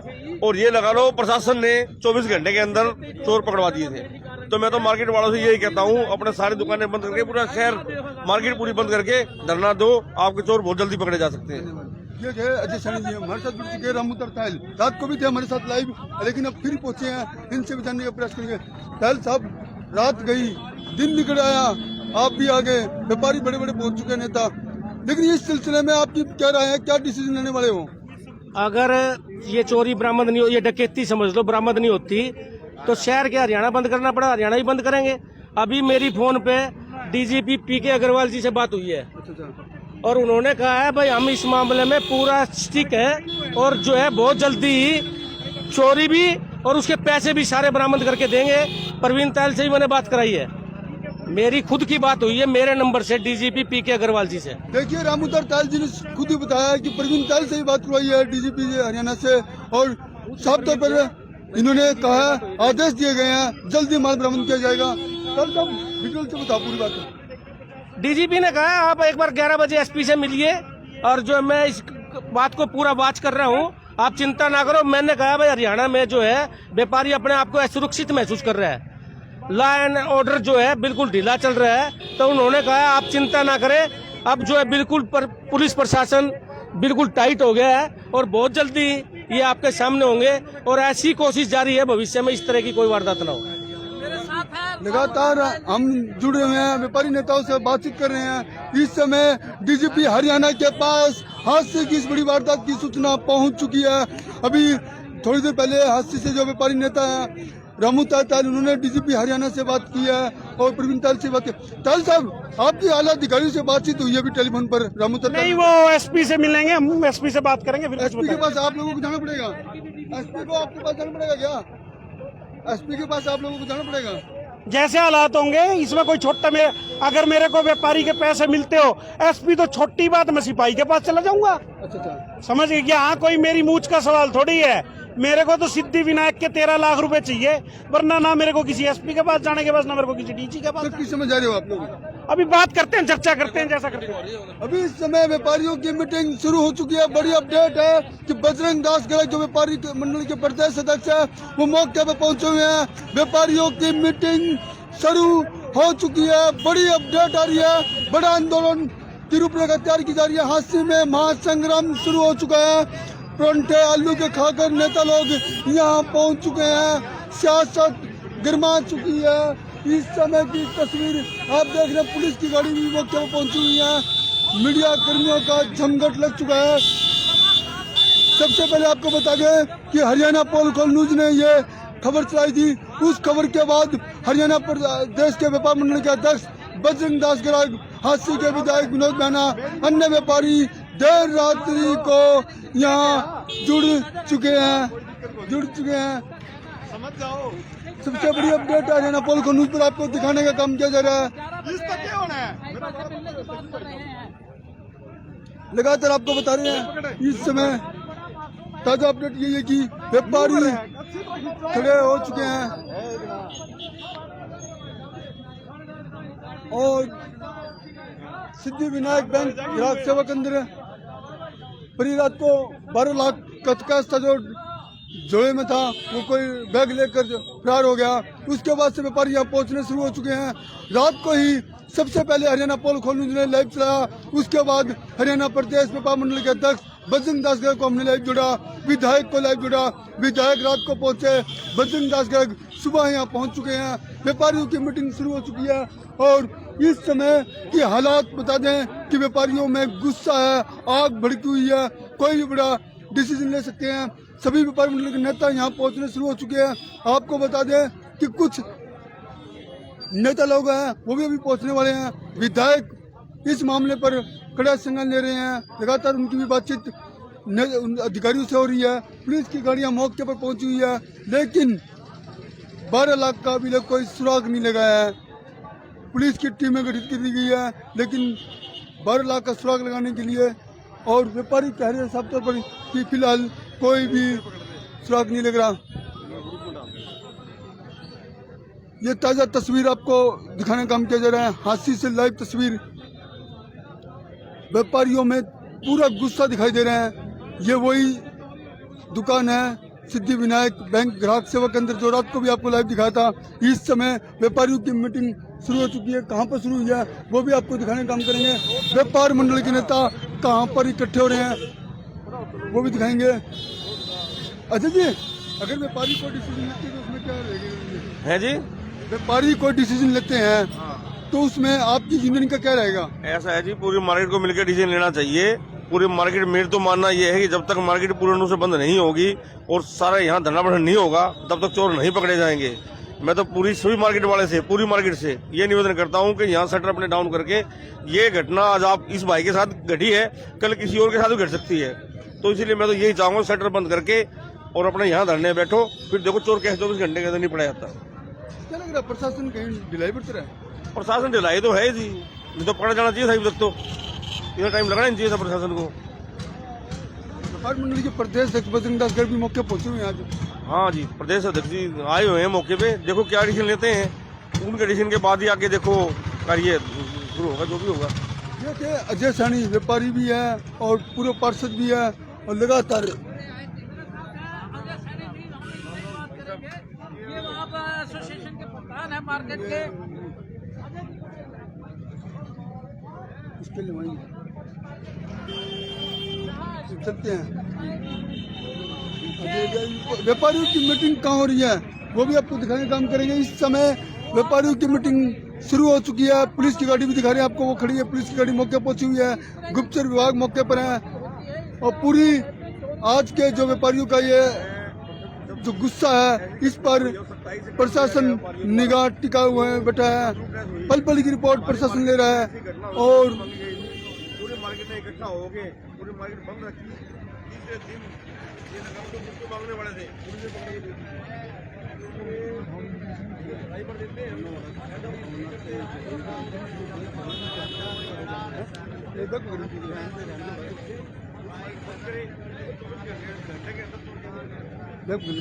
H: और ये लगा लो प्रशासन ने 24 घंटे के अंदर चोर पकड़वा दिए थे। तो मैं तो मार्केट वालों से यही कहता हूँ, अपने सारी दुकानें बंद करके, पूरा शहर मार्केट पूरी बंद करके धरना दो, आपके चोर बहुत जल्दी पकड़े जा सकते हैं।
B: ये है अजय सानी जी हमारे साथ जुड़ चुके हैं। रामू तायल रात को भी थे हमारे साथ लाइव, लेकिन अब फिर पहुंचे हैं, इनसे भी जानने का प्रयास करेंगे। तायल साहब, रात गई, दिन निकल आया, आप भी आ गए, व्यापारी बड़े बड़े पहुंच चुके हैं, नेता, लेकिन इस सिलसिले में आपकी क्या राय है, क्या डिसीजन लेने वाले हो?
C: अगर ये चोरी बरामद नहीं हो, ये डकैती समझ लो बरामद नहीं होती, तो शहर के हरियाणा बंद करना पड़ा, हरियाणा ही बंद करेंगे। अभी मेरी फोन पे डीजीपी पीके अग्रवाल जी से बात हुई है, और उन्होंने कहा है भाई हम इस मामले में पूरा स्टिक है, और जो है बहुत जल्दी ही चोरी भी और उसके पैसे भी सारे बरामद करके देंगे। प्रवीण तायल से ही मैंने बात कराई है, मेरी खुद की बात हुई है मेरे नंबर से डीजीपी पीके अग्रवाल जी से।
B: देखिए, रामूतर तायल जी ने खुद ही बताया कि प्रवीण तायल से ही बात करवाई है डीजीपी हरियाणा से, और साफ तौर पर इन्होंने कहा, आदेश दिए गए हैं, जल्दी माल बरामद किया जाएगा। कल तक डिटेल से बताओ पूरी बात।
C: डीजीपी ने कहा आप एक बार 11 बजे एसपी से मिलिए, और जो मैं इस बात को पूरा वॉच कर रहा हूँ, आप चिंता ना करो। मैंने कहा भाई हरियाणा में जो है व्यापारी अपने आप को असुरक्षित महसूस कर रहा है, लॉ एंड ऑर्डर जो है बिल्कुल ढीला चल रहा है, तो उन्होंने कहा आप चिंता ना करें, अब जो है बिल्कुल पुलिस प्रशासन बिल्कुल टाइट हो गया है, और बहुत जल्दी ये आपके सामने होंगे, और ऐसी कोशिश जारी है भविष्य में इस तरह की कोई वारदात ना हो।
B: लगातार हम जुड़े हुए हैं, व्यापारी नेताओं से बातचीत कर रहे हैं। इस समय डीजीपी हरियाणा के पास हादसे की इस बड़ी वारदात की सूचना पहुंच चुकी है। अभी थोड़ी देर पहले हादसे से जो व्यापारी नेता है रामू तायल, उन्होंने डीजीपी हरियाणा से बात की है और प्रवीण तायल से बात की। तायल साहब, आपकी आला अधिकारियों से बातचीत हुई है अभी टेलीफोन पर? रामू तायल
C: नहीं, वो एसपी से मिलेंगे, हम एसपी से बात करेंगे, फिर
B: एसपी के पास आप लोगों को जाना पड़ेगा। एसपी को आपके पास जाना पड़ेगा क्या? एसपी के पास आप लोगों को जाना पड़ेगा।
C: जैसे हालात होंगे इसमें कोई छोटा में, अगर मेरे को व्यापारी के पैसे मिलते हो एसपी, तो छोटी बात मैं सिपाही के पास चला जाऊंगा।
B: अच्छा,
C: समझ गए? यहाँ कोई मेरी मूछ का सवाल थोड़ी है, मेरे को तो सिद्धि विनायक के 13 लाख रुपए चाहिए, वरना ना मेरे को किसी एसपी के पास जाने के बाद, ना मेरे को किसी डीजी के पास।
B: तो किस समय जा रहे हो आप लोग?
C: अभी बात करते हैं, चर्चा करते हैं, जैसा करते हैं।
B: अभी इस समय व्यापारियों की मीटिंग शुरू हो चुकी है। बड़ी अपडेट है कि बजरंग दास गर्ग जो व्यापारी मंडल के प्रदेश सदस्य है, वो मौके पर पहुंचे हुए हैं। व्यापारियों की मीटिंग शुरू हो चुकी है। बड़ी अपडेट आ रही है, बड़ा आंदोलन की रूपरेखा तैयार की जा रही है। हांसी में महासंग्राम शुरू हो चुका है। परोंठे आलू के खाकर नेता लोग यहाँ पहुंच चुके हैं। सियासत गर्मा चुकी है। इस समय की तस्वीर आप देख रहे हैं, पुलिस की गाड़ी भी मौके पर पहुंची हुई है। मीडिया कर्मियों का जमघट लग चुका है। सबसे पहले आपको बता दें कि हरियाणा पोल खोल न्यूज ने ये खबर चलाई थी। उस खबर के बाद हरियाणा प्रदेश के व्यापार मंडल के अध्यक्ष बजरंग दास गर्ग, हांसी के विधायक विनोद महना, अन्य व्यापारी देर रात्रि को यहाँ जुड़ चुके हैं। समझ जाओ, सबसे बड़ी अपडेट हरियाणा पोल खोल न्यूज पर आपको दिखाने का काम किया जा रहा है। लगातार आपको बता रहे हैं, इस समय ताजा अपडेट ये है कि व्यापारी खड़े हो चुके हैं और सिद्धि विनायक बैंक ग्राहक सेवा केंद्र पूरी रात को 12 लाख का था जो जोड़े में था, वो कोई बैग लेकर फरार हो गया। उसके बाद से व्यापारी यहाँ पहुंचने शुरू हो चुके हैं। रात को ही सबसे पहले हरियाणा पोल खोल न्यूज ने लाइव चलाया। उसके बाद हरियाणा प्रदेश व्यापार मंडल के अध्यक्ष बजरंग दास गर्ग को हमने लाइव जोड़ा, विधायक को लाइव जोड़ा। विधायक रात को पहुंचे, बजरंग दास गर्ग सुबह यहाँ पहुंच चुके हैं। व्यापारियों की मीटिंग शुरू हो चुकी है और इस समय की हालात बता दें कि व्यापारियों में गुस्सा है, आग भड़की हुई है, कोई भी बड़ा डिसीजन ले सकते हैं। सभी व्यापारी मंडल के नेता यहाँ पहुंचने शुरू हो चुके हैं। आपको बता दें कि कुछ नेता लोग हैं वो भी अभी पहुंचने वाले हैं। विधायक इस मामले पर कड़ा संज्ञान ले रहे हैं, लगातार उनकी भी बातचीत अधिकारियों से हो रही है। पुलिस की गाड़ियां मौके पर पहुंची हुई है, लेकिन 12 लाख का अभी तक कोई सुराग नहीं लगाया है। पुलिस की टीमें गठित कर दी गई है, लेकिन 12 लाख का सुराग लगाने के लिए और व्यापारी कह रहे हैं साफ तौर पर कि फिलहाल कोई भी सुराग नहीं लग रहा। ये ताज़ा तस्वीर आपको दिखाने का काम किया जा रहा है, हाथी से लाइव तस्वीर। व्यापारियों में पूरा गुस्सा दिखाई दे रहा है। ये वही दुकान है सिद्धि विनायक बैंक ग्राहक सेवा केंद्र जो रात को भी आपको लाइव दिखाया था। इस समय व्यापारियों की मीटिंग शुरू हो चुकी है। कहाँ पर शुरू हुई है वो भी आपको दिखाने का काम करेंगे। व्यापार मंडल के नेता कहाँ पर इकट्ठे हो रहे हैं वो भी दिखाएंगे। अच्छा जी, अगर व्यापारी कोई डिसीजन लेते हैं तो उसमें क्या रहेगा?
H: है जी,
B: व्यापारी कोई डिसीजन लेते हैं तो उसमें आपकी जिम्मेदारी का क्या रहेगा?
H: ऐसा है जी, पूरी मार्केट को मिलकर डिसीजन लेना चाहिए। पूरी मार्केट, मेरा तो मानना यह है कि जब तक मार्केट पूर्ण रूप से बंद नहीं होगी और सारा यहाँ धरना प्रदर्शन नहीं होगा तब तक चोर नहीं पकड़े जाएंगे। मैं तो पूरी सभी मार्केट वाले से, पूरी मार्केट से ये निवेदन करता हूँ कि यहाँ शटर अपने डाउन करके, ये घटना आज आप इस भाई के साथ घटी है, कल किसी और के साथ भी घट सकती है। तो इसीलिए मैं तो यही चाहूंगा शटर बंद करके और अपने यहाँ धरने बैठो, फिर देखो चोर कैसे 24 घंटे के अंदर नहीं पड़ा जाता।
B: क्या लग रहा है प्रशासन कहीं ढिलाई बरत रहा है?
H: प्रशासन ढिलाई तो है जी, नहीं तो पकड़ा जाना चाहिए था अभी तक, तो इतना टाइम लगना नहीं चाहिए था प्रशासन को।
B: व्यापार मंडल के प्रदेश अध्यक्ष बजरंग दास गर्ग भी मौके पहुंचे हुए हैं आज।
H: हाँ जी, प्रदेश अध्यक्ष जी आए हुए हैं मौके पे। देखो क्या डिसीजन लेते हैं, उनके डिसीजन के बाद ही आगे देखो कार्य शुरू होगा जो भी होगा।
B: ये थे अजय सैनी, व्यापारी भी है और पूर्व पार्षद भी है और लगातार
F: एसोसिएशन के प्रधान है मार्केट के।
B: इसके लिए वहीं चलते हैं। व्यापारियों की मीटिंग कहाँ हो रही है वो भी आपको दिखाने का काम करेंगे। इस समय व्यापारियों की मीटिंग शुरू हो चुकी है। पुलिस की गाड़ी भी दिखा रहे हैं आपको, वो खड़ी है। पुलिस की गाड़ी मौके पहुंची हुई है, गुप्तचर विभाग मौके पर है और पूरी आज के जो व्यापारियों का ये जो गुस्सा है इस पर प्रशासन निगाह टिका हुआ है, बैठा है। पल पल की रिपोर्ट प्रशासन ले रहा है और
H: पूरे मार्केट में इकट्ठा हो गए, पूरी मार्केट बंद रखी। तीसरे दिन ये नगर को मुझको मांगने वाले थे, पुलिस ने पकड़ के दे
F: मैं तो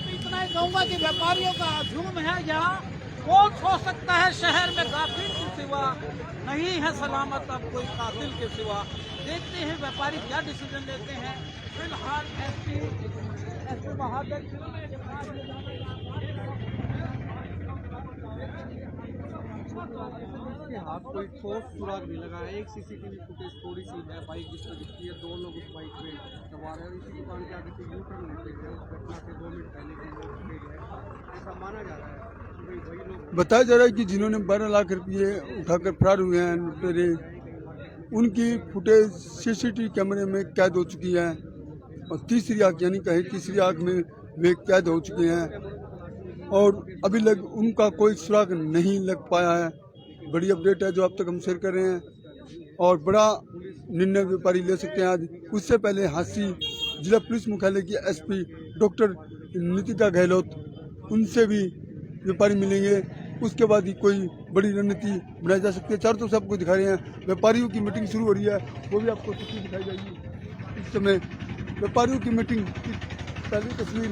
F: इतना ही कहूँगा कि व्यापारियों का हजूम है यहाँ। कौन हो सकता है शहर में कातिल के सिवा, नहीं है सलामत अब कोई कातिल के सिवा। देखते हैं व्यापारी क्या डिसीजन लेते हैं। फिलहाल एसपी महाजन
A: के हाथ कोई ठोस सुराग नहीं लगा है। एक सीसीटीवी फुटेज थोड़ी सी है, बाइक जिस पर दिखती है, 2 लोग उस बाइक में सवार है और इसी दुकान के आगे से यू टर्न लेते हैं। उस घटना के 2 मिनट पहले की वो फुटेज है, ऐसा माना जा रहा है कि भाई वही लोग।
B: बताया जा रहा है कि जिन्होंने 12 लाख रुपये उठाकर फरार हुए हैं लुटेरे, उनकी फुटेज सीसीटीवी कैमरे में कैद हो चुकी है और तीसरी आंख यानी कहीं तीसरी आंख में वे कैद हो चुके हैं और अभी लग उनका कोई सुराग नहीं लग पाया है। बड़ी अपडेट है जो अब तक हम शेयर कर रहे हैं और बड़ा निर्णय व्यापारी ले सकते हैं आज। उससे पहले हांसी जिला पुलिस मुख्यालय की एसपी डॉक्टर नितिका गहलोत, उनसे भी व्यापारी मिलेंगे। उसके बाद ही कोई बड़ी रणनीति बनाई जा सकती है। चारों तरफ से आपको दिखा रहे हैं व्यापारियों की मीटिंग शुरू हो रही है, वो भी आपको तस्वीर दिखाई जाएगी। इस समय व्यापारियों की मीटिंग की पहली तस्वीर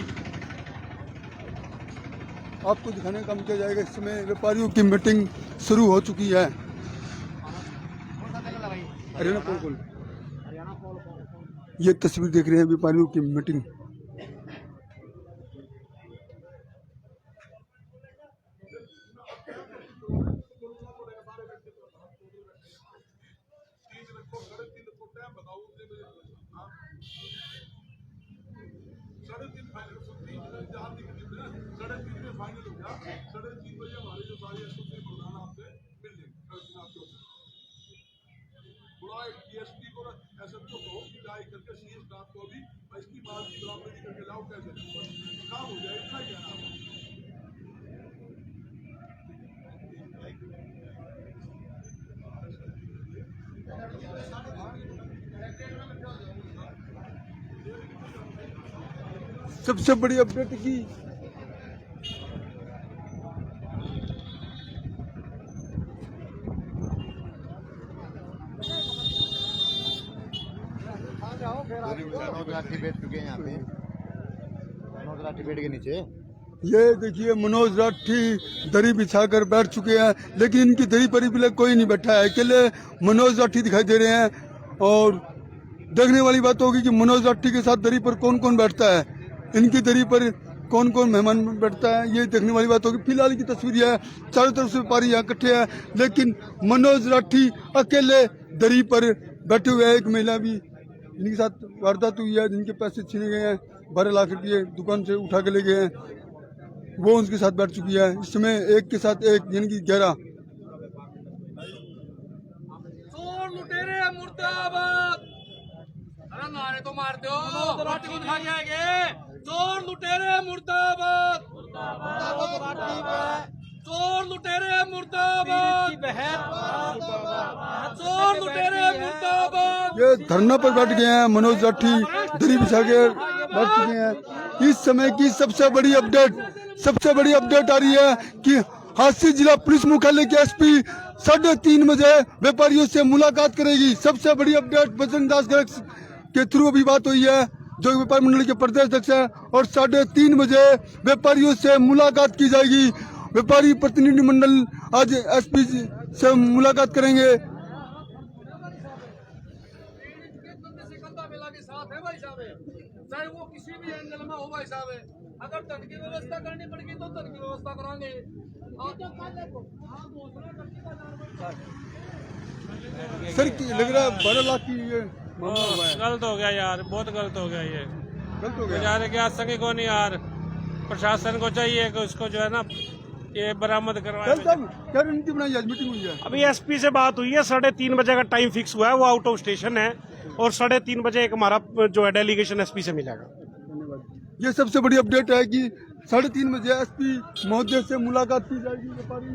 B: आपको दिखाने का काम किया जाएगा। इस समय व्यापारियों की मीटिंग शुरू हो चुकी है। हरियाणा पोल ये तस्वीर देख रहे हैं व्यापारियों की मीटिंग। सबसे बड़ी अपडेट की
I: मनोज राठी बैठ चुके हैं यहाँ पे, मनोज राठी बैठ के नीचे।
B: ये देखिए मनोज राठी दरी बिछाकर बैठ चुके हैं, लेकिन इनकी दरी पर भी कोई नहीं बैठा है, अकेले मनोज राठी दिखाई दे रहे हैं। और देखने वाली बात होगी कि मनोज राठी के साथ दरी पर कौन कौन बैठता है, इनकी दरी पर कौन कौन मेहमान बैठता है, ये देखने वाली बात होगी। फिलहाल की तस्वीर है, चारों तरफ से व्यापारी यहाँ इकट्ठे हैं, लेकिन मनोज राठी अकेले दरी पर बैठे हुए हैं। एक महिला भी इनके साथ वारदात हुई है, जिनके पैसे छीने गए हैं, 12 लाख रुपये दुकान से उठा के ले गए हैं, वो उनके साथ बैठ चुकी है। इस समय एक के साथ एक यानी कि 11
G: चोर लुटेरे मुर्दाबाद। अरे नारे तो मार दो, रोटी को खा जाएंगे। चोर लुटेरे मुर्दाबाद, चोर लुटेरे मुर्दाबाद, चोर लुटेरे मुर्दाबाद।
B: ये धरना पर बैठ गए हैं, मनोज राठी दरी बिछा के बैठ चुके हैं। इस समय की सबसे बड़ी अपडेट आ रही है कि हांसी जिला पुलिस मुख्यालय के एसपी 3:30 बजे व्यापारियों से मुलाकात करेगी। सबसे बड़ी अपडेट बजरंग दास गर्ग के थ्रू अभी बात हुई है, जो व्यापार मंडल के प्रदेश अध्यक्ष है, और 3:30 बजे व्यापारियों से मुलाकात की जाएगी। व्यापारी प्रतिनिधि मंडल आज एसपी से मुलाकात करेंगे।
G: चाहे वो किसी भी एंगल में हो भाई साहब, अगर धन की व्यवस्था करनी पड़ेगी तो धन की व्यवस्था कराएंगे।
B: सर लग रहा है 12 लाख की ये मामला हुआ है।
C: गलत हो गया यार, बहुत गलत हो गया ये।
B: गलत हो गया।
C: बेचारे के आज संगे को नहीं यार, प्रशासन को चाहिए कि उसको जो है ना ये बरामद करवाए।
B: क्या रणनीति बनाई, आज मीटिंग हुई है?
C: अभी एसपी से बात हुई है, 3:30 बजे का टाइम फिक्स हुआ है, वो आउट ऑफ स्टेशन है, और 3:30 बजे एक हमारा जो है डेलीगेशन एसपी से मिलेगा।
B: ये सबसे बड़ी अपडेट है कि 3:30 बजे एसपी महोदय से मुलाकात की जाएगी, व्यापारी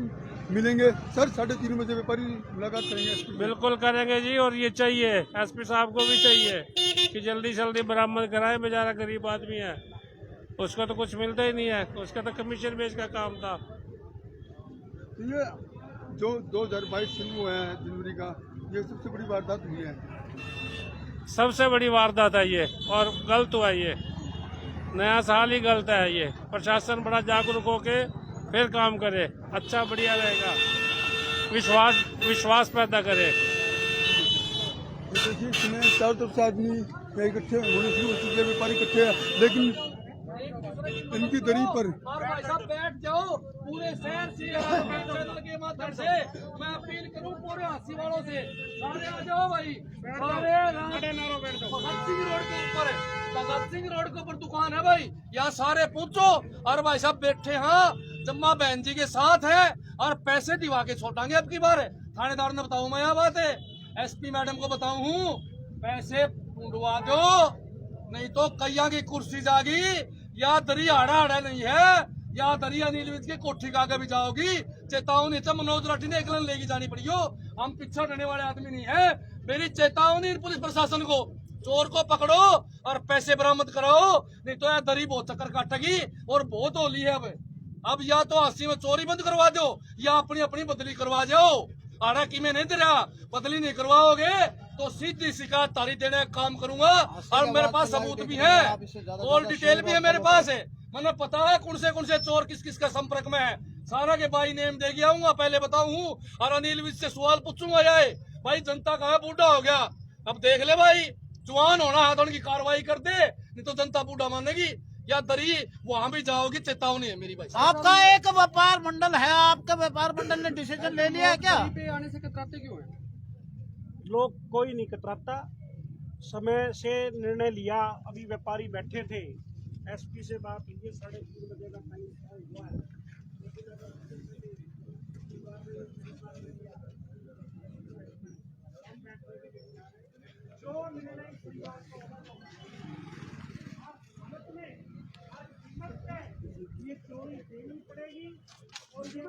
B: मिलेंगे। सर 3:30 बजे व्यापारी मुलाकात करेंगे एसपी से।
C: बिल्कुल करेंगे जी, और ये चाहिए एसपी साहब को भी चाहिए कि जल्दी जल्दी बरामद कराए। बेचारा गरीब आदमी है, उसको तो कुछ मिलता ही नहीं है, उसका तो कमीशन बेच का काम था।
B: ये जो 2022 शुरू हुआ है जनवरी का, ये सबसे बड़ी वारदात हुई है।
C: सबसे बड़ी वारदात है ये, और गलत हुआ ये, नया साल ही गलत है ये। प्रशासन बड़ा जागरूक होके फिर काम करे, अच्छा बढ़िया रहेगा, विश्वास पैदा करे।
B: देखिए इसमें चारों तरफ से आदमी इकट्ठे होने शुरू हो चुके हैं, व्यापारी इकट्ठे हैं, लेकिन इनकी दरी पर
G: और भाई साहब बैठ जाओ। पूरे शहर से चैनल के माध्यम से मैं अपील करूं पूरे हांसी वालों से, सारे आ जाओ भाई, सारे भगत सिंह रोड के ऊपर है, भगत सिंह रोड के ऊपर दुकान है भाई, यहाँ सारे पूछो। और भाई साहब बैठे हाँ जम्मा बहन जी के साथ है, और पैसे दिवा के छोड़ांगे अब की बार। थानेदार ने बताऊं मैं यहाँ बात है, एसपी मैडम को बताऊं हूँ, पैसे ढूंढवा दो, नहीं तो कैया की कुर्सी जागी। या दरी आड़ा नहीं है, या दरी अनिल विज की कोठी का आगे भी जाओगी। चेतावनी तो मनोज राठी ने एकलन लेगी जानी पड़ी हो, हम पीछे हटने वाले आदमी नहीं है। मेरी चेतावनी पुलिस प्रशासन को, चोर को पकड़ो और पैसे बरामद कराओ, नहीं तो यह दरी बहुत चक्कर काटेगी और बहुत होली है। अब या तो हांसी में चोरी बंद करवा दो, या अपनी अपनी बदली करवा जाओ। आड़ा की में नहीं दे रहा, बदली नहीं करवाओगे तो सीधी शिकायत तारीख देने का काम करूंगा। और मेरे पास सबूत भी है, और डिटेल भी है मेरे पास है, मैंने पता है कौन से चोर किस किस का संपर्क में है, सारा के बाई नेम दे गया हूँ, पहले बताऊँ। और अनिल विज से सवाल पूछूंगा जाए, भाई जनता कहाँ बूढ़ा हो गया, अब देख ले भाई, जवान होना है तो उनकी कार्रवाई कर दे, नहीं तो जनता बूढ़ा मानेगी। या दरी वहाँ भी जाओगी, चेतावनी है मेरी भाई।
F: आपका एक व्यापार मंडल है, आपका व्यापार मंडल ने डिसीजन ले लिया है क्या?
A: पे आने से कतराते क्यों है?
C: लोग कोई नहीं कतराता, समय से निर्णय लिया। अभी व्यापारी बैठे थे, एसपी से बात हुई है, 3:30 बजे का टाइम हुआ है। जो निर्णय ये चोरी देनी पड़ेगी और ये